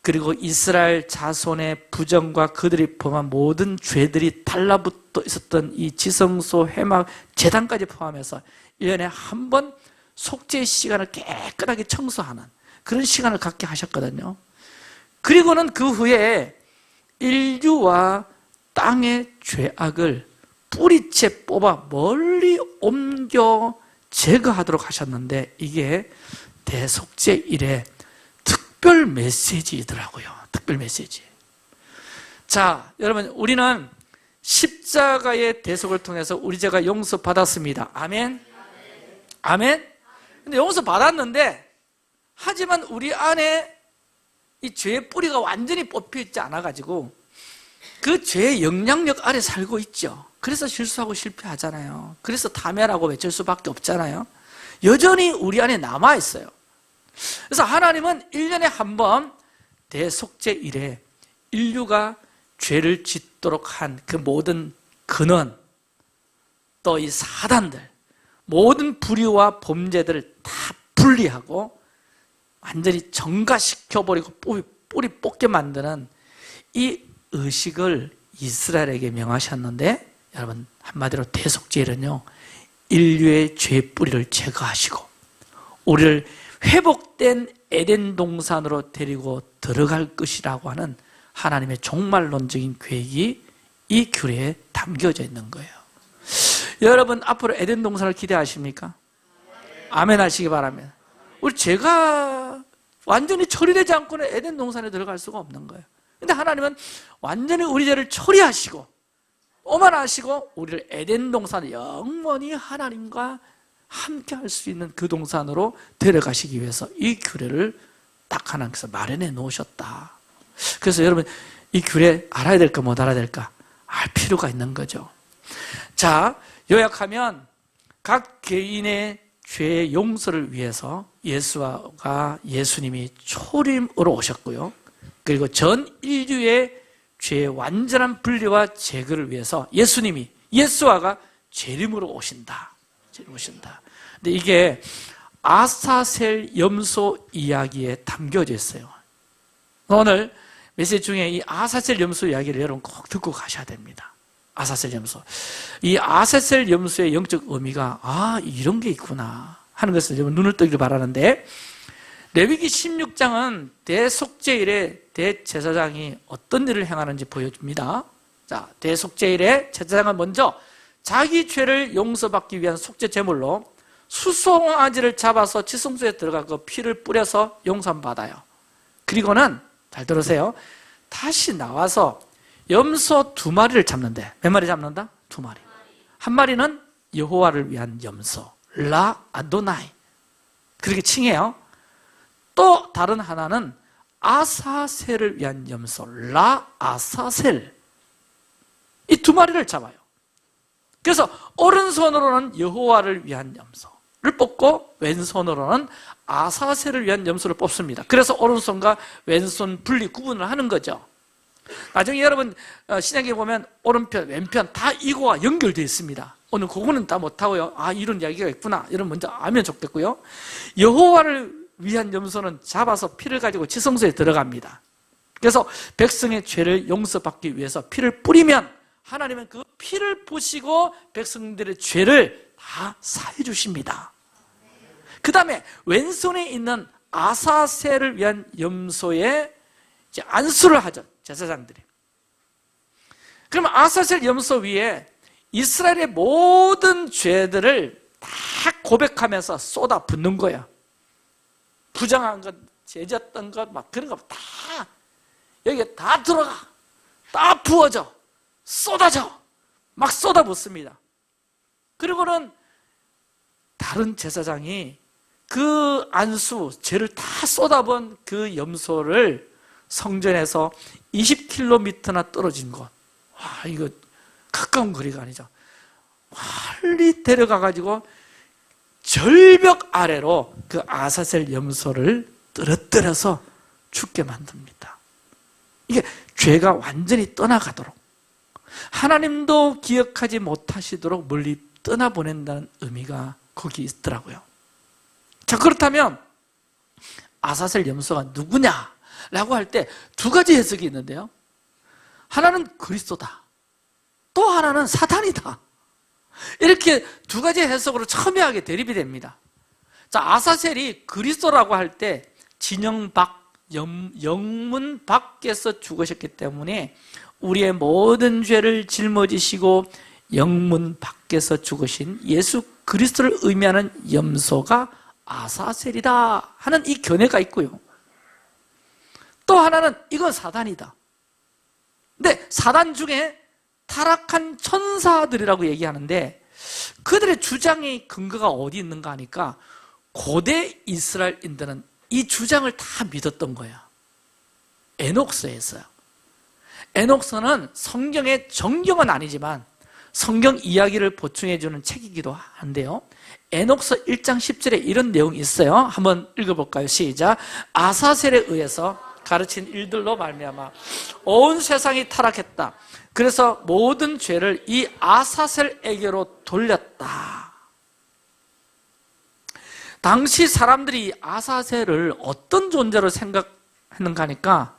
그리고 이스라엘 자손의 부정과 그들이 범한 모든 죄들이 달라붙어 있었던 이 지성소 회막 제단까지 포함해서 1년에 한 번 속죄의 시간을 깨끗하게 청소하는 그런 시간을 갖게 하셨거든요. 그리고는 그 후에 인류와 땅의 죄악을 뿌리채 뽑아 멀리 옮겨 제거하도록 하셨는데, 이게 대속죄일의 특별 메시지더라고요. 특별 메시지. 자, 여러분, 우리는 십자가의 대속을 통해서 우리 죄가 용서받았습니다. 아멘? 아멘? 근데 용서받았는데, 하지만 우리 안에 이 죄의 뿌리가 완전히 뽑혀있지 않아가지고 그 죄의 영향력 아래 살고 있죠. 그래서 실수하고 실패하잖아요. 그래서 탐해라고 외칠 수밖에 없잖아요. 여전히 우리 안에 남아있어요. 그래서 하나님은 1년에 한 번 대속죄 이래 인류가 죄를 짓도록 한 그 모든 근원, 또 이 사단들, 모든 불의와 범죄들을 다 분리하고 완전히 정가시켜버리고 뿌리 뽑게 만드는 이 의식을 이스라엘에게 명하셨는데, 여러분, 한마디로 대속죄는요, 인류의 죄의 뿌리를 제거하시고 우리를 회복된 에덴 동산으로 데리고 들어갈 것이라고 하는 하나님의 종말론적인 계획이 이 규례에 담겨져 있는 거예요. 여러분, 앞으로 에덴 동산을 기대하십니까? 아멘 하시기 바랍니다. 우리 죄가 완전히 처리되지 않고는 에덴 동산에 들어갈 수가 없는 거예요. 근데 하나님은 완전히 우리 죄를 처리하시고 오만하시고 우리를 에덴 동산에 영원히 하나님과 함께 할 수 있는 그 동산으로 데려가시기 위해서 이 규례를 딱 하나님께서 마련해 놓으셨다. 그래서 여러분, 이 규례 알아야 될까 못 알아야 될까 알 필요가 있는 거죠. 자, 요약하면 각 개인의 죄의 용서를 위해서 예수님이 초림으로 오셨고요. 그리고 전 인류의 죄의 완전한 분리와 제거를 위해서 예수아가 재림으로 오신다. 근데 이게 아사셀 염소 이야기에 담겨져 있어요. 오늘 메시지 중에 이 아사셀 염소 이야기를 여러분 꼭 듣고 가셔야 됩니다. 아사셀 염소. 이 아사셀 염소의 영적 의미가 이런 게 있구나 하는 것을 여러분 눈을 뜨기를 바라는데, 레위기 16장은 대속죄일에 대제사장이 어떤 일을 행하는지 보여줍니다. 자, 대속죄일에 제사장은 먼저 자기 죄를 용서받기 위한 속죄 제물로 수송아지를 잡아서 지성소에 들어가고 피를 뿌려서 용서함 받아요. 그리고는 잘 들으세요. 다시 나와서 염소 2마리를 잡는데, 몇 마리 잡는다? 2마리. 한 마리는 여호와를 위한 염소, 라 아도나이, 그렇게 칭해요. 또 다른 하나는 아사셀을 위한 염소, 라 아사셀. 이 2마리를 잡아요. 그래서 오른손으로는 여호와를 위한 염소를 뽑고 왼손으로는 아사셀을 위한 염소를 뽑습니다. 그래서 오른손과 왼손 분리 구분을 하는 거죠. 나중에 여러분 신약에 보면 오른편 왼편 다 이거와 연결되어 있습니다. 오늘 그거는 다 못하고요. 이런 이야기가 있구나, 이런 먼저 알면 좋겠고요. 여호와를 위한 염소는 잡아서 피를 가지고 지성소에 들어갑니다. 그래서 백성의 죄를 용서받기 위해서 피를 뿌리면 하나님은 그 피를 보시고 백성들의 죄를 다 사해 주십니다. 그 다음에 왼손에 있는 아사셀을 위한 염소에 이제 안수를 하죠, 제사장들이. 그러면 아사셀 염소 위에 이스라엘의 모든 죄들을 다 고백하면서 쏟아 붓는 거야. 부정한 것, 죄졌던 것, 막 그런 거 다 여기에 다 들어가, 다 부어져, 쏟아져, 막 쏟아붓습니다. 그리고는 다른 제사장이 그 안수, 죄를 다 쏟아본 그 염소를 성전에서 20km나 떨어진 곳, 이거 가까운 거리가 아니죠, 멀리 데려가가지고 절벽 아래로 그 아사셀 염소를 떨어뜨려서 죽게 만듭니다. 이게 죄가 완전히 떠나가도록, 하나님도 기억하지 못하시도록 멀리 떠나보낸다는 의미가 거기 있더라고요. 자, 그렇다면 아사셀 염소가 누구냐라고 할 때 2가지 해석이 있는데요. 하나는 그리스도다, 또 하나는 사탄이다. 이렇게 2가지 해석으로 첨예하게 대립이 됩니다. 자, 아사셀이 그리스도라고 할 때 진영 밖, 영문 밖에서 죽으셨기 때문에 우리의 모든 죄를 짊어지시고 영문 밖에서 죽으신 예수 그리스도를 의미하는 염소가 아사셀이다 하는 이 견해가 있고요. 또 하나는 이건 사단이다. 근데 사단 중에 타락한 천사들이라고 얘기하는데 그들의 주장의 근거가 어디 있는가 하니까 고대 이스라엘인들은 이 주장을 다 믿었던 거예요. 에녹서에서요. 에녹서는 성경의 정경은 아니지만 성경 이야기를 보충해주는 책이기도 한데요. 에녹서 1장 10절에 이런 내용이 있어요. 한번 읽어볼까요? 시작. 아사셀에 의해서 가르친 일들로 말미암아 온 세상이 타락했다. 그래서 모든 죄를 이 아사셀에게로 돌렸다. 당시 사람들이 아사셀을 어떤 존재로 생각했는가 하니까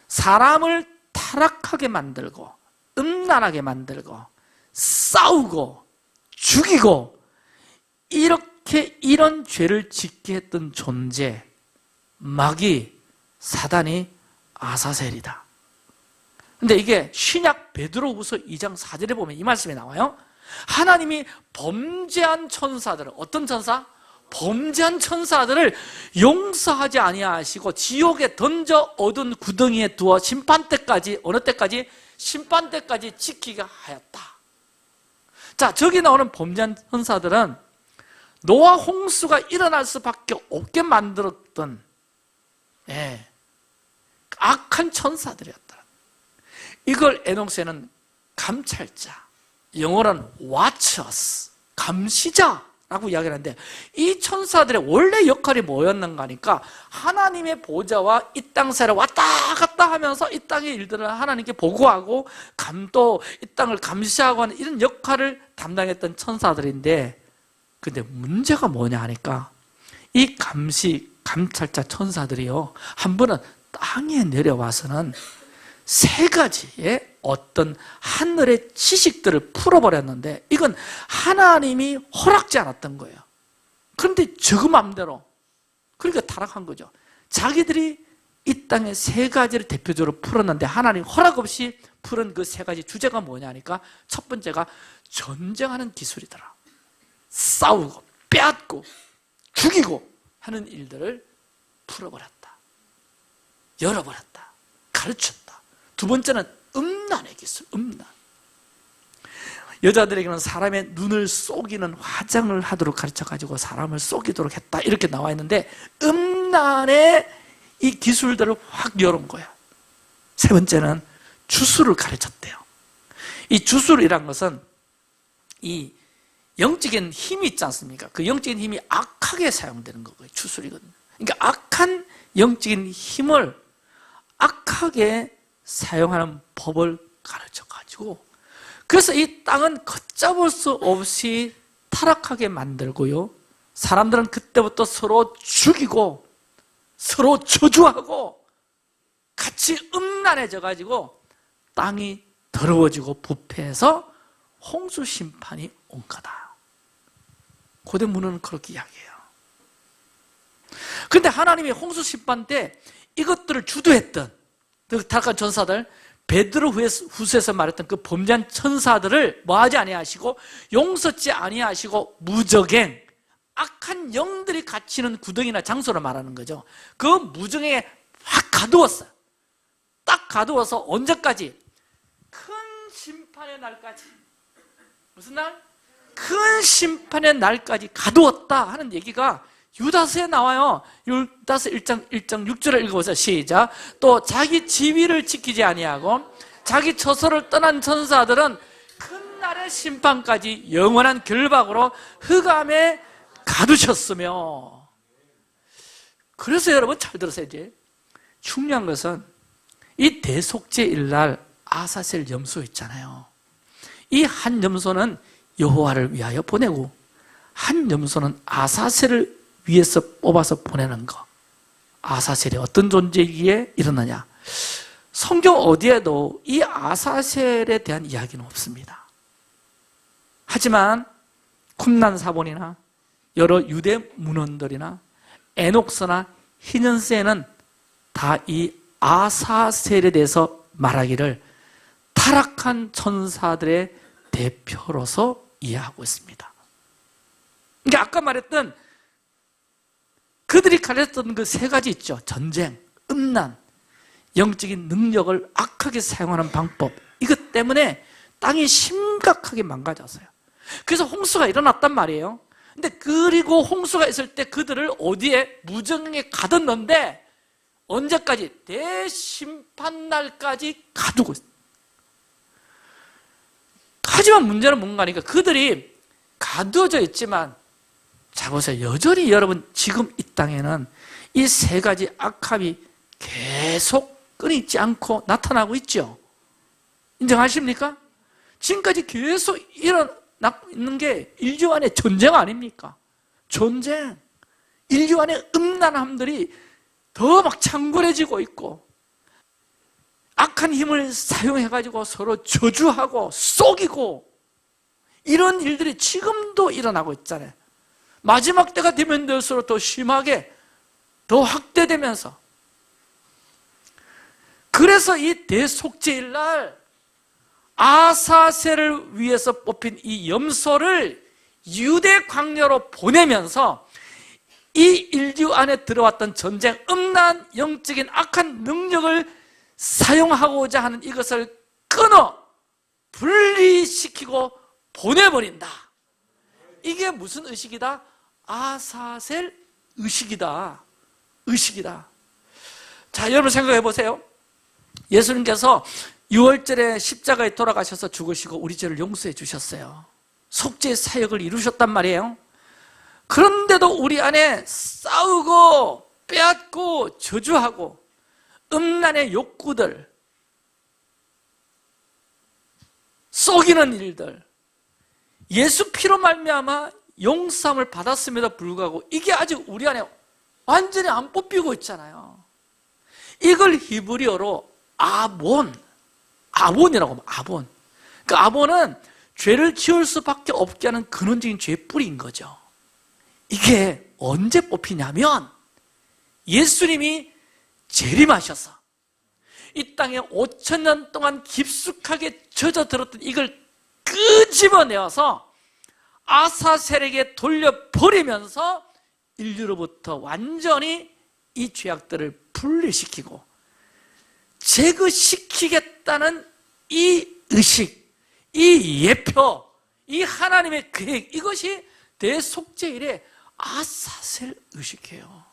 사람을 타락하게 만들고 음란하게 만들고 싸우고 죽이고 이렇게 이런 죄를 짓게 했던 존재, 마귀, 사단이 아사셀이다. 근데 이게 신약 베드로후서 2장 4절에 보면 이 말씀이 나와요. 하나님이 범죄한 천사들을, 어떤 천사? 범죄한 천사들을 용서하지 아니하시고 지옥에 던져 어두운 구덩이에 두어 심판 때까지, 어느 때까지? 심판 때까지 지키게 하였다. 자, 저기 나오는 범죄한 천사들은 노아 홍수가 일어날 수밖에 없게 만들었던 악한 천사들이었다. 이걸 에녹서에는 감찰자, 영어로는 watchers, 감시자라고 이야기하는데 이 천사들의 원래 역할이 뭐였는가 하니까 하나님의 보좌와 이 땅 사이를 왔다 갔다 하면서 이 땅의 일들을 하나님께 보고하고 또 이 땅을 감시하고 하는 이런 역할을 담당했던 천사들인데, 근데 문제가 뭐냐 하니까 이 감찰자 천사들이요, 한 번은 땅에 내려와서는 세 가지의 어떤 하늘의 지식들을 풀어버렸는데 이건 하나님이 허락지 않았던 거예요. 그런데 저그 맘대로, 그러니까 타락한 거죠. 자기들이 이 땅에 세 가지를 대표적으로 풀었는데 하나님 허락 없이 풀은 그 세 가지 주제가 뭐냐 하니까 첫 번째가 전쟁하는 기술이더라. 싸우고 빼앗고 죽이고 하는 일들을 풀어버렸다, 열어버렸다, 가르쳤다. 두 번째는 음란의 기술, 음란. 여자들에게는 사람의 눈을 속이는 화장을 하도록 가르쳐가지고 사람을 속이도록 했다, 이렇게 나와 있는데 음란의 이 기술들을 확 열은 거야. 세 번째는 주술을 가르쳤대요. 이 주술이란 것은 이 영적인 힘이 있지 않습니까? 그 영적인 힘이 악하게 사용되는 거고요. 주술이거든요. 그러니까 악한 영적인 힘을 악하게 사용하는 법을 가르쳐가지고, 그래서 이 땅은 걷잡을 수 없이 타락하게 만들고요, 사람들은 그때부터 서로 죽이고 서로 저주하고 같이 음란해져가지고 땅이 더러워지고 부패해서 홍수 심판이 온 거다. 고대 문헌은 그렇게 이야기해요. 그런데 하나님이 홍수 심판 때 이것들을 주도했던 그 타락한 천사들, 베드로 후서에서 말했던 그 범죄한 천사들을 뭐하지 아니하시고 용서치 아니하시고 무적행, 악한 영들이 갇히는 구덩이나 장소를 말하는 거죠. 그 무정에 확 가두었어요. 딱 가두어서 언제까지? 큰 심판의 날까지. 무슨 날? 큰 심판의 날까지 가두었다 하는 얘기가 유다서에 나와요. 유다서 1장 6절을 읽어보세요. 시작. 또 자기 지위를 지키지 아니하고 자기 처소를 떠난 천사들은 큰 날의 심판까지 영원한 결박으로 흑암에 가두셨으며. 그래서 여러분 잘 들으세요. 이제 중요한 것은 이 대속죄일날 아사셀 염소 있잖아요. 이 한 염소는 여호와를 위하여 보내고 한 염소는 아사셀을 위해서 뽑아서 보내는 거. 아사셀이 어떤 존재이기에 일어나냐? 성경 어디에도 이 아사셀에 대한 이야기는 없습니다. 하지만 쿰란사본이나 여러 유대 문헌들이나 에녹서나 희년서에는 다 이 아사셀에 대해서 말하기를 타락한 천사들의 대표로서 이해하고 있습니다. 그러니까 아까 말했던 그들이 가르쳤던 그 세 가지 있죠. 전쟁, 음란, 영적인 능력을 악하게 사용하는 방법, 이것 때문에 땅이 심각하게 망가졌어요. 그래서 홍수가 일어났단 말이에요. 근데 그리고 홍수가 있을 때 그들을 어디에? 무정에 가뒀는데 언제까지? 대심판날까지 가두고 있어요. 하지만 문제는 뭔가 하니까 그들이 가두어져 있지만, 자 보세요. 여전히 여러분 지금 이 땅에는 이 세 가지 악함이 계속 끊이지 않고 나타나고 있죠. 인정하십니까? 지금까지 계속 일어나고 있는 게 인류 안의 전쟁 아닙니까? 전쟁. 인류 안의 음란함들이 더 막 창궐해지고 있고, 악한 힘을 사용해가지고 서로 저주하고 속이고, 이런 일들이 지금도 일어나고 있잖아요. 마지막 때가 되면 될수록 더 심하게 더 확대되면서, 그래서 이 대속죄일 날 아사셀을 위해서 뽑힌 이 염소를 유대 광야로 보내면서 이 인류 안에 들어왔던 전쟁, 음란, 영적인 악한 능력을 사용하고자 하는 이것을 끊어 분리시키고 보내버린다. 이게 무슨 의식이다? 아사셀 의식이다. 의식이다. 자, 여러분 생각해 보세요. 예수님께서 6월절에 십자가에 돌아가셔서 죽으시고 우리 죄를 용서해 주셨어요. 속죄의 사역을 이루셨단 말이에요. 그런데도 우리 안에 싸우고 빼앗고 저주하고 음란의 욕구들, 속이는 일들, 예수 피로 말미암아 용서함을 받았음에도 불구하고 이게 아직 우리 안에 완전히 안 뽑히고 있잖아요. 이걸 히브리어로 아본이라고 하면 아본. 그 아본은 죄를 지을 수밖에 없게 하는 근원적인 죄의 뿌리인 거죠. 이게 언제 뽑히냐면 예수님이 재림하셔서 이 땅에 5,000년 동안 깊숙하게 젖어들었던 이걸 끄집어내어서 아사셀에게 돌려버리면서 인류로부터 완전히 이 죄악들을 분리시키고 제거시키겠다는 이 의식, 이 예표, 이 하나님의 계획, 이것이 대속죄일의 아사셀 의식이에요.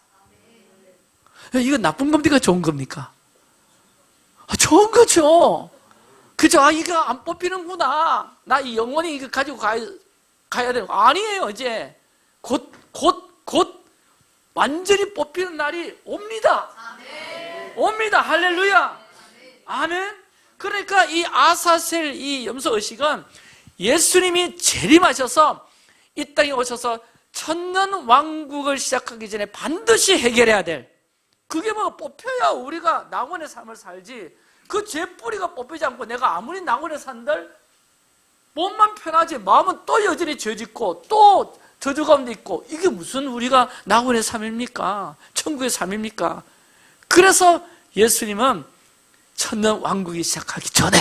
이거 나쁜 겁니까? 좋은 겁니까? 좋은 거죠. 그죠? 이거 안 뽑히는구나. 나 이 영원히 이거 가지고 가야 되는 거 아니에요. 이제 곧 완전히 뽑히는 날이 옵니다. 옵니다. 할렐루야. 아멘. 그러니까 이 아사셀, 이 염소 의식은 예수님이 재림하셔서 이 땅에 오셔서 천년 왕국을 시작하기 전에 반드시 해결해야 될, 그게 뭐 뽑혀야 우리가 낙원의 삶을 살지, 그 죄뿌리가 뽑히지 않고 내가 아무리 낙원에 산들 몸만 편하지 마음은 또 여전히 죄짓고 또 저주 가운데 있고, 이게 무슨 우리가 낙원의 삶입니까? 천국의 삶입니까? 그래서 예수님은 천년 왕국이 시작하기 전에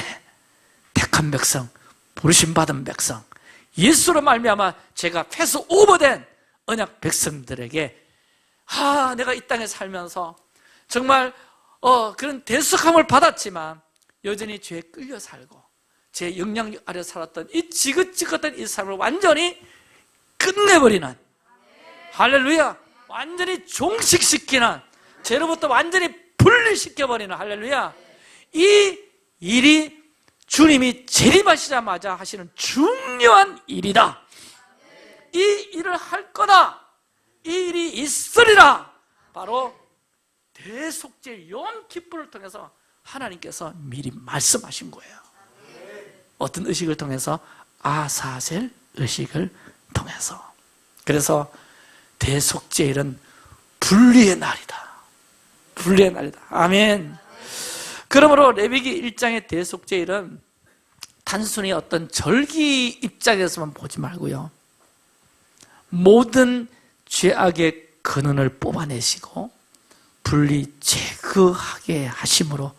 택한 백성, 부르심받은 백성, 예수로 말미암아 제가 패스 오버된 언약 백성들에게 내가 이 땅에 살면서 정말 그런 대속함을 받았지만 여전히 죄에 끌려 살고 제 영향력 아래 살았던 이 지긋지긋한 이 삶을 완전히 끝내버리는, 할렐루야, 완전히 종식시키는, 죄로부터 완전히 분리시켜버리는, 할렐루야, 이 일이 주님이 재림하시자마자 하시는 중요한 일이다. 이 일을 할 거다. 이 일이 있으리라. 바로 대속죄 욤키프를 통해서 하나님께서 미리 말씀하신 거예요. 어떤 의식을 통해서? 아사셀 의식을 통해서. 그래서 대속죄일은 분리의 날이다. 분리의 날이다. 아멘. 그러므로 레위기 1장의 대속죄일은 단순히 어떤 절기 입장에서만 보지 말고요, 모든 죄악의 근원을 뽑아내시고 분리 제거하게 하심으로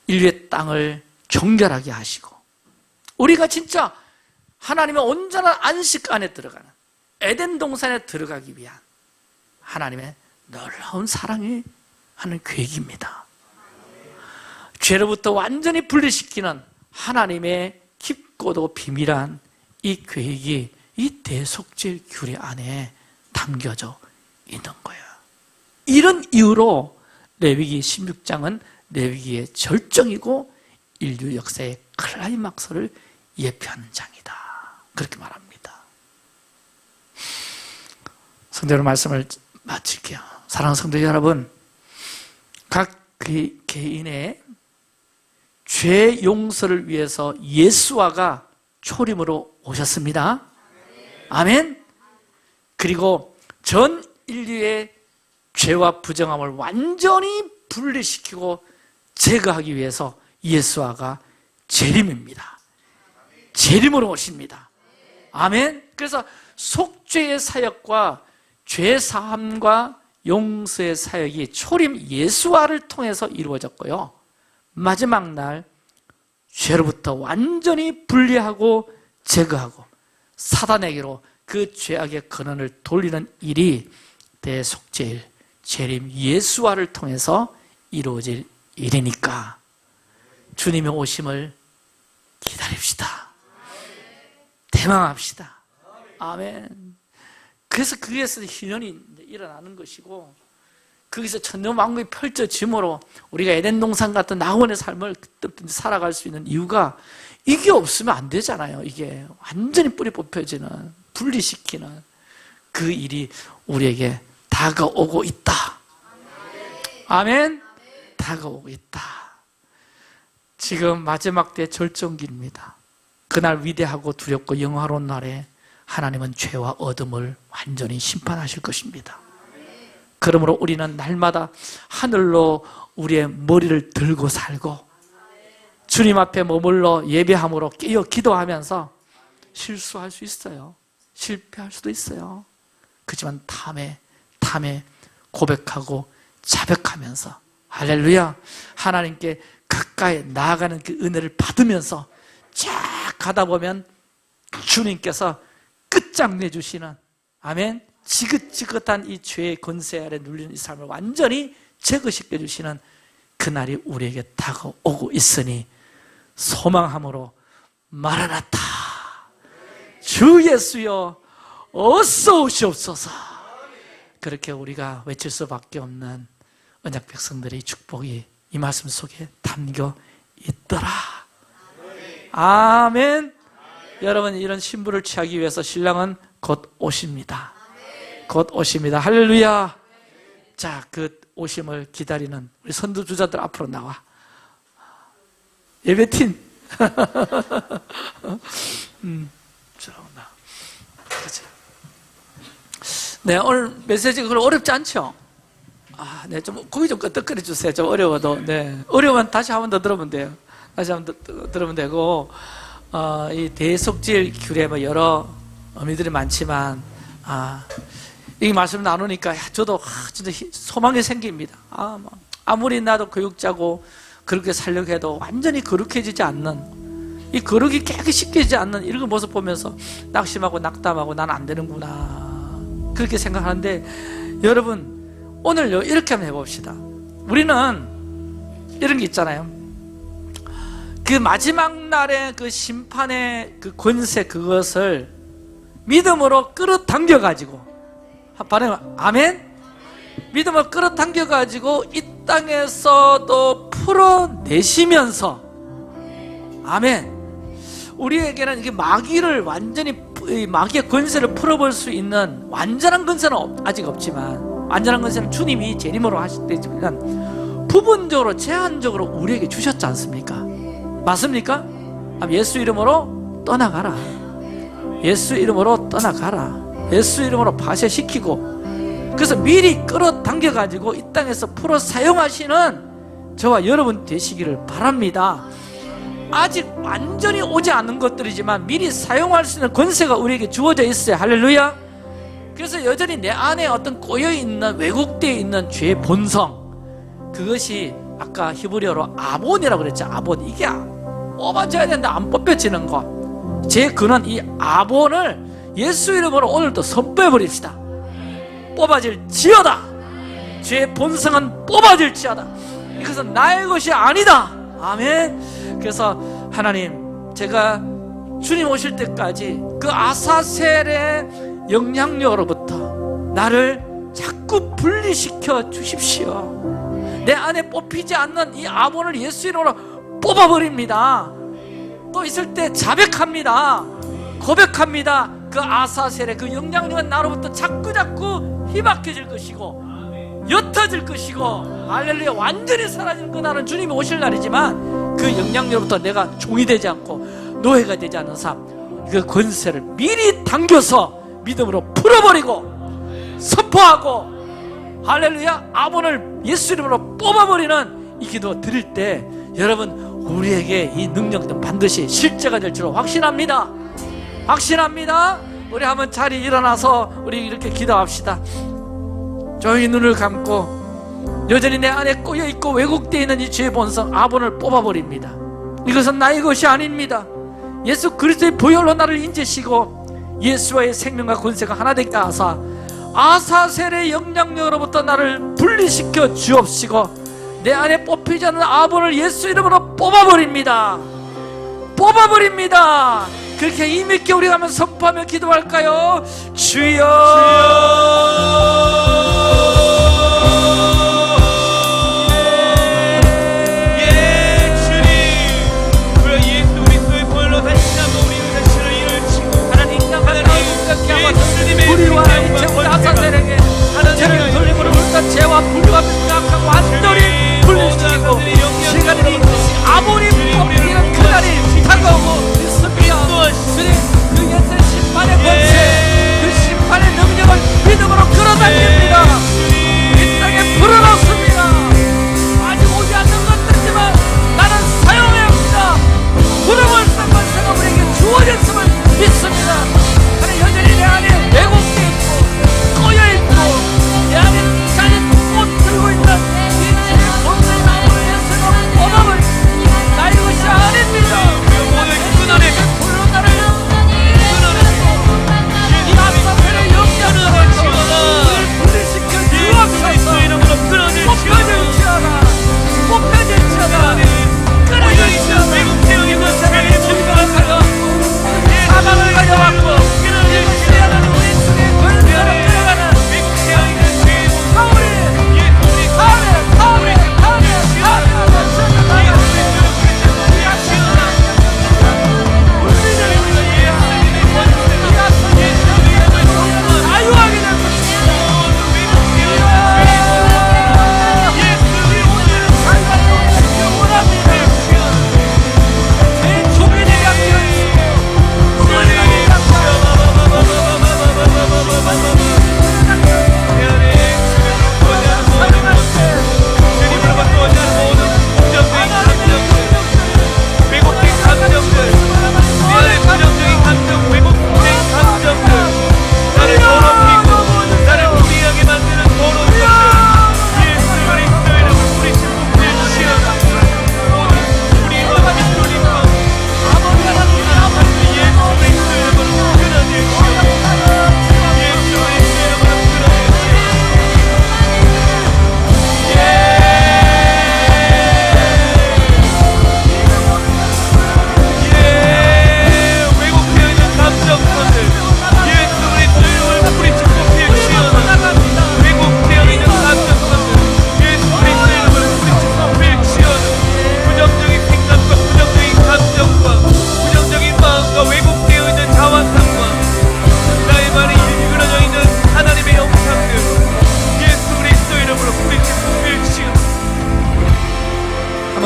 인류의 땅을 정결하게 하시고 우리가 진짜 하나님의 온전한 안식 안에 들어가는 에덴 동산에 들어가기 위한 하나님의 놀라운 사랑이 하는 계획입니다. 죄로부터 완전히 분리시키는 하나님의 깊고도 비밀한 이 계획이 이 대속죄 규례 안에 담겨져 있는 거예요. 이런 이유로 레위기 16장은 레위기의 절정이고 인류 역사의 클라이막스를 예표하는 장이다, 그렇게 말합니다. 성도님, 말씀을 마칠게요. 사랑하는 성도 여러분, 각 개인의 죄 용서를 위해서 예수와가 초림으로 오셨습니다. 아멘. 그리고 전 인류의 죄와 부정함을 완전히 분리시키고 제거하기 위해서 예수와가 재림입니다. 재림으로 오십니다. 아멘. 그래서 속죄의 사역과 죄 사함과 용서의 사역이 초림 예수와를 통해서 이루어졌고요, 마지막 날 죄로부터 완전히 분리하고 제거하고 사단에게로 그 죄악의 근원을 돌리는 일이 대속죄일 재림 예수와를 통해서 이루어질 일이니까 주님의 오심을 기다립시다. 대망합시다. 아멘. 그래서 거기에서 희년이 일어나는 것이고, 거기서 천년만국이 펼쳐짐으로 우리가 에덴 동산 같은 낙원의 삶을 살아갈 수 있는 이유가 이게 없으면 안 되잖아요. 이게 완전히 뿌리 뽑혀지는, 분리시키는 그 일이 우리에게 다가오고 있다. 아멘. 다가오고 있다. 지금 마지막 때 절정기입니다. 그날 위대하고 두렵고 영화로운 날에 하나님은 죄와 어둠을 완전히 심판하실 것입니다. 그러므로 우리는 날마다 하늘로 우리의 머리를 들고 살고 주님 앞에 머물러 예배함으로 깨어 기도하면서 실수할 수 있어요. 실패할 수도 있어요. 그렇지만 탐에 고백하고 자백하면서 할렐루야, 하나님께 가까이 나아가는 그 은혜를 받으면서 쫙 가다 보면 주님께서 끝장내주시는, 아멘, 지긋지긋한 이 죄의 권세 아래 눌리는 이 삶을 완전히 제거시켜주시는 그날이 우리에게 다가오고 있으니 소망함으로 마라나타, 주 예수여 어서 오시옵소서, 그렇게 우리가 외칠 수밖에 없는 언약 백성들의 축복이 이 말씀 속에 담겨 있더라. 아멘. 여러분, 이런 신부를 취하기 위해서 신랑은 곧 오십니다. 곧 오십니다. 할렐루야. 자, 그 오심을 기다리는 우리 선두주자들 앞으로 나와. 예배팀. 그렇지. 네, 오늘 메시지가 그걸 어렵지 않죠? 네, 좀 거기 좀 끄떡거려 주세요. 좀 어려워도. 네, 어려우면 다시 한 번 더 들으면 돼요. 다시 한 번 더 들으면 되고, 이 대속죄 규례 뭐 여러 의미들이 많지만, 이 말씀 나누니까 저도 진짜 소망이 생깁니다. 아무리 나도 교육자고 그렇게 살려고 해도 완전히 거룩해지지 않는, 이 거룩이 깨끗이 씻겨지지 않는 이런 모습 보면서 낙심하고 낙담하고 난 안 되는구나, 그렇게 생각하는데, 여러분 오늘요 이렇게 한번 해봅시다. 우리는 이런 게 있잖아요. 그 마지막 날의 그 심판의 그 권세, 그것을 믿음으로 끌어당겨가지고, 아멘? 믿음으로 끌어당겨가지고 이 땅에서도 풀어내시면서, 아멘, 우리에게는 이게 마귀를 완전히, 마귀의 권세를 풀어볼 수 있는 완전한 권세는 아직 없지만, 완전한 권세는 주님이 재림으로 하실 때지만 부분적으로 제한적으로 우리에게 주셨지 않습니까? 맞습니까? 예수 이름으로 떠나가라, 예수 이름으로 떠나가라, 예수 이름으로 파쇄시키고, 그래서 미리 끌어당겨가지고 이 땅에서 풀어 사용하시는 저와 여러분 되시기를 바랍니다. 아직 완전히 오지 않는 것들이지만 미리 사용할 수 있는 권세가 우리에게 주어져 있어요. 할렐루야. 그래서 여전히 내 안에 어떤 꼬여있는, 왜곡되어 있는 죄의 본성, 그것이 아까 히브리어로 아본이라고 그랬죠. 아본. 이게 뽑아져야 되는데 안 뽑혀지는 것, 제 근원, 이 아본을 예수 이름으로 오늘도 선포해버립시다. 뽑아질지어다. 죄의 본성은 뽑아질지어다. 이것은 나의 것이 아니다. 아멘. 그래서 하나님, 제가 주님 오실 때까지 그 아사셀의 영향력으로부터 나를 자꾸 분리시켜 주십시오. 내 안에 뽑히지 않는 이 아몬을 예수 이름으로 뽑아버립니다. 또 있을 때 자백합니다. 고백합니다. 그 아사셀의 그 영향력은 나로부터 자꾸 희박해질 것이고 옅어질 것이고, 할렐루야, 완전히 사라질 거라는 주님이 오실 날이지만 그 영향력으로부터 내가 종이 되지 않고 노예가 되지 않는 삶, 그 권세를 미리 당겨서 믿음으로 풀어버리고 선포하고, 할렐루야, 아몬을 예수 이름으로 뽑아버리는 이 기도 드릴 때 여러분, 우리에게 이 능력은 반드시 실제가 될 줄로 확신합니다. 확신합니다. 우리 한번 자리 일어나서 우리 이렇게 기도합시다. 조용히 눈을 감고, 여전히 내 안에 꼬여있고 왜곡되어 있는 이 죄의 본성 아본을 뽑아버립니다. 이것은 나의 것이 아닙니다. 예수 그리스도의 보혈로 나를 인지시고 예수와의 생명과 권세가 하나 되게 하사 아사셀의 영향력으로부터 나를 분리시켜 주옵시고, 내 안에 뽑히지 않는 아본을 예수 이름으로 뽑아버립니다. 뽑아버립니다. 그렇게 힘있게 우리가 한번 선포하며 기도할까요? 주여, 예, 주님, 우리 예수 그리스도의 보혈로 다시 한번 우리 자신을 일으키고 하나님 나만을 감격케 하고 우리와 이제 아사셀에게 죄를 돌림으로 우리가 죄와 불과 생각하고 완전히 분리시키고 시간이 아무리 뽑히는 그날이 다가오고 있습니다. 주님, 그 옛의 심판의 권세, 그 심판의 능력을 믿음으로 끌어당깁니다. 이 땅에 불어넣습니다. 아직 오지 않는 것들이지만 나는 사용해야 합니다. 부름을 쓴 권세가 우리에게 주어졌음을 믿습니다. 나는 여전히 내 안에 왜곡되어 있고 꼬여있고 내 안에 자리 못 들고 있는 이 집의 본성의 나무를 예수로 뽑아버리 나의 것이 아닙니다. 불로 나를 이 아사셀의 영향을 분리시켜 주옵소서. 뽑혀질지어다, 뽑혀질지어다, 끊어질지어다. 이것을 가져왔고 사망을 가져왔고 이것이 하나님 우리 속에 권세로 끌어가는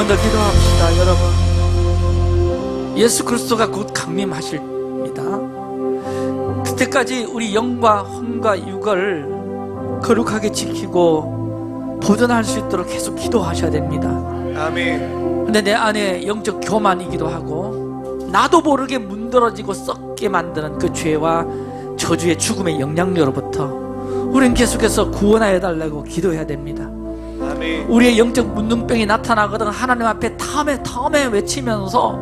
더 기도합시다. 여러분, 예수 그리스도가 곧 강림하십니다. 그때까지 우리 영과 혼과 육을 거룩하게 지키고 보존할 수 있도록 계속 기도하셔야 됩니다. 아멘. 근데 내 안에 영적 교만이기도 하고 나도 모르게 문드러지고 썩게 만드는 그 죄와 저주의 죽음의 영향력으로부터 우리는 계속해서 구원하여 달라고 기도해야 됩니다. 아멘. 우리의 영적 문둥병이 나타나거든 하나님 앞에 다음에 외치면서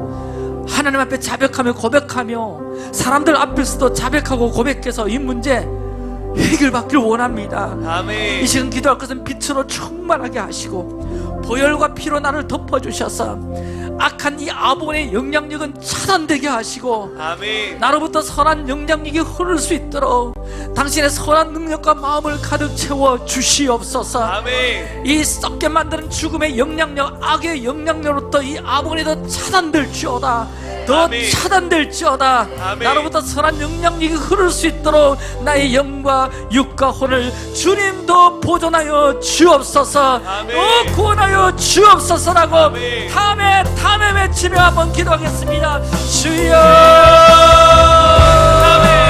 하나님 앞에 자백하며 고백하며 사람들 앞에서도 자백하고 고백해서 이 문제 해결받기를 원합니다. 이 아멘. 시간 기도할 것은 빛으로 충만하게 하시고 보혈과 피로 나를 덮어주셔서 악한 이 아몬의 영향력은 차단되게 하시고 아멘. 나로부터 선한 영향력이 흐를 수 있도록 당신의 선한 능력과 마음을 가득 채워 주시옵소서. 아멘. 이 썩게 만드는 죽음의 영향력, 악의 영향력으로부터 이 아몬이 더 차단될지어다. 더 아멘. 차단될지어다. 아멘. 나로부터 선한 영향력이 흐를 수 있도록 나의 영과 육과 혼을 주님도 보존하여 주옵소서. 아멘. 구원하여 주옵소서라고 아멘. 다음에 외치며 한번 기도하겠습니다. 주여. 아멘.